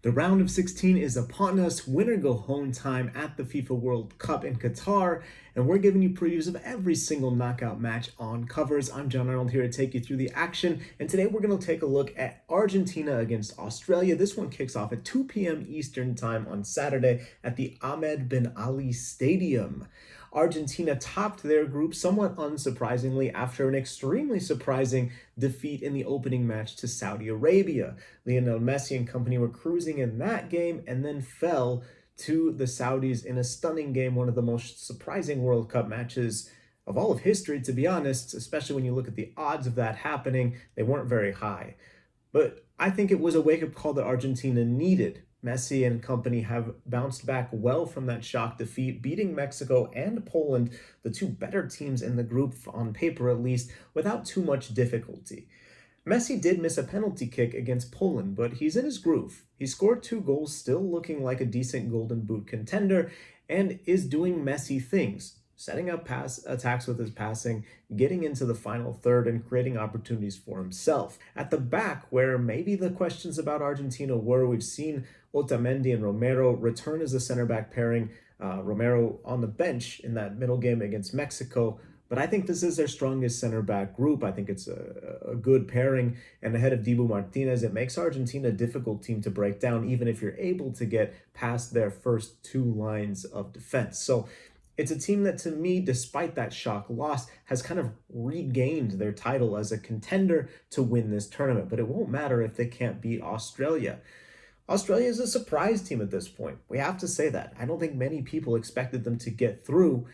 The round of 16 is upon us, winner go home time at the FIFA World Cup in Qatar, and we're giving you previews of every single knockout match on covers. I'm Jon Arnold here to take you through the action, and today we're going to take a look at Argentina against Australia. This one kicks off at 2 p.m. Eastern Time on Saturday at the Ahmed bin Ali Stadium. Argentina topped their group somewhat unsurprisingly after an extremely surprising defeat in the opening match to Saudi Arabia. Lionel Messi and company were cruising in that game and then fell to the Saudis in a stunning game, one of the most surprising World Cup matches of all of history, to be honest, especially when you look at the odds of that happening. They weren't very high. But I think it was a wake-up call that Argentina needed. Messi and company have bounced back well from that shock defeat, beating Mexico and Poland, the two better teams in the group on paper at least, without too much difficulty. Messi did miss a penalty kick against Poland, but he's in his groove. He scored 2 goals, still looking like a decent Golden Boot contender, and is doing Messi things, setting up pass attacks with his passing, getting into the final third, and creating opportunities for himself. At the back, where maybe the questions about Argentina were, we've seen Otamendi and Romero return as a center back pairing. Romero on the bench in that middle game against Mexico. But I think this is their strongest center back group. I think it's a good pairing. And ahead of Dibu Martinez, it makes Argentina a difficult team to break down, even if you're able to get past their first 2 lines of defense. So it's a team that, to me, despite that shock loss, has kind of regained their title as a contender to win this tournament. But it won't matter if they can't beat Australia. Australia is a surprise team at this point. We have to say that. I don't think many people expected them to get through.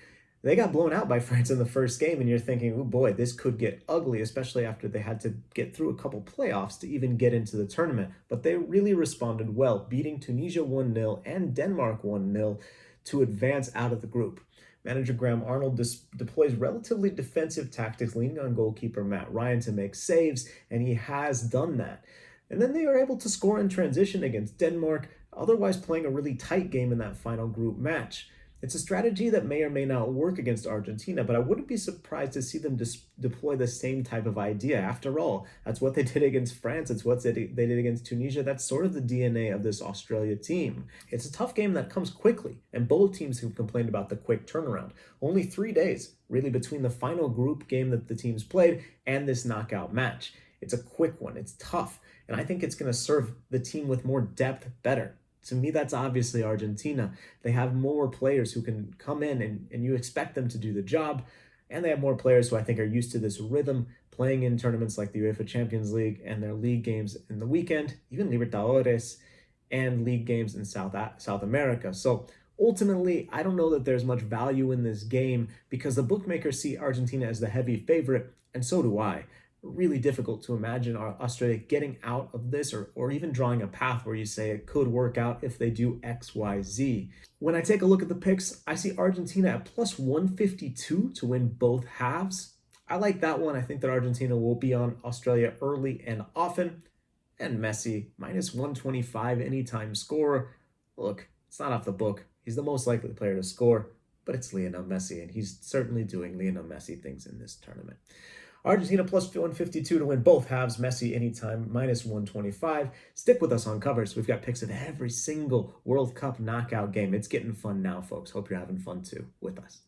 They got blown out by France in the first game, and you're thinking, oh boy, this could get ugly, especially after they had to get through a couple playoffs to even get into the tournament. But they really responded well, beating Tunisia 1-0 and Denmark 1-0 to advance out of the group. Manager Jon Arnold deploys relatively defensive tactics, leaning on goalkeeper Matt Ryan to make saves, and he has done that. And then they are able to score in transition against Denmark, otherwise playing a really tight game in that final group match. It's a strategy that may or may not work against Argentina, but I wouldn't be surprised to see them deploy the same type of idea. After all, that's what they did against France. It's what they did against Tunisia. That's sort of the DNA of this Australia team. It's a tough game that comes quickly, and both teams have complained about the quick turnaround. Only 3 days, really, between the final group game that the teams played and this knockout match. It's a quick one. It's tough, and I think it's going to serve the team with more depth better. To me, that's obviously Argentina. They have more players who can come in and you expect them to do the job. And they have more players who I think are used to this rhythm, playing in tournaments like the UEFA Champions League and their league games in the weekend, even Libertadores and league games in South America. So ultimately, I don't know that there's much value in this game because the bookmakers see Argentina as the heavy favorite, and so do I. Really difficult to imagine Australia getting out of this or even drawing a path where you say it could work out if they do X, Y, Z. When I take a look at the picks, I see Argentina at plus 152 to win both halves. I like that one. I think that Argentina will be on Australia early and often. And Messi, minus 125 anytime scorer. Look, it's not off the book. He's the most likely player to score, but it's Lionel Messi, and he's certainly doing Lionel Messi things in this tournament. Argentina plus 152 to win both halves. Messi anytime, minus 125. Stick with us on covers. We've got picks of every single World Cup knockout game. It's getting fun now, folks. Hope you're having fun too with us.